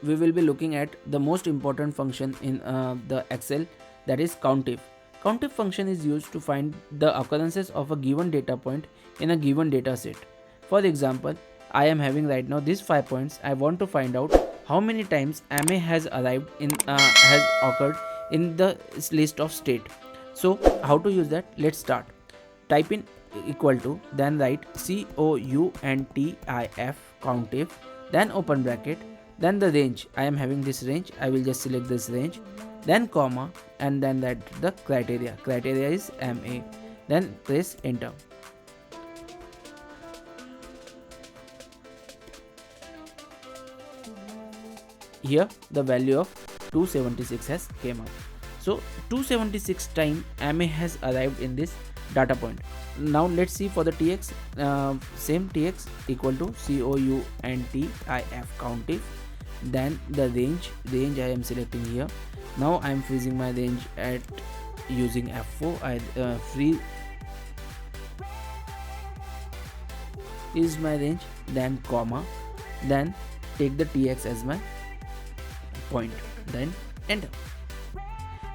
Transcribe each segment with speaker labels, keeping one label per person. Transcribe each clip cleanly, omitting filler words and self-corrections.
Speaker 1: we will be looking at the most important function in the Excel, that is COUNTIF. COUNTIF function is used to find the occurrences of a given data point in a given data set. For example, I am having right now these 5 points. I want to find out how many times MA has arrived in has occurred in the list of state. So how to use that? Let's start. Type in equal to, then write COUNTIF, COUNTIF, then open bracket, then the range. I am having this range, I will just select this range, then comma, and then that the criteria is MA, then press enter. Here the value of 276 has came up. So 276 time MA has arrived in this data point. Now let's see for the TX. Same TX equal to COUNTIF, COUNTIF, then the range I am selecting here. Now I am freezing my range at using F4. I freeze is my range, then comma, then take the TX as my point, then enter.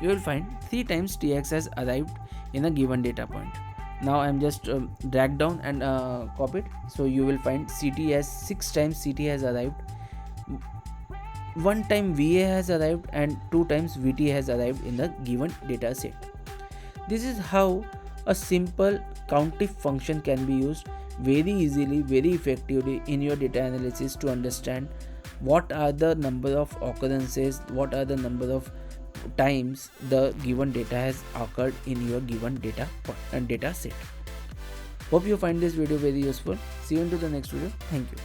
Speaker 1: You will find 3 times TX has arrived in a given data point. Now I am just drag down and copy it. So you will find CT as 6 times CT has arrived, 1 time VA has arrived, and 2 times VT has arrived in the given data set. This is how a simple COUNTIF function can be used very easily, very effectively in your data analysis to understand what are the number of occurrences, what are the number of times the given data has occurred in your given data set. Hope you find this video very useful. See you into the next video. Thank you.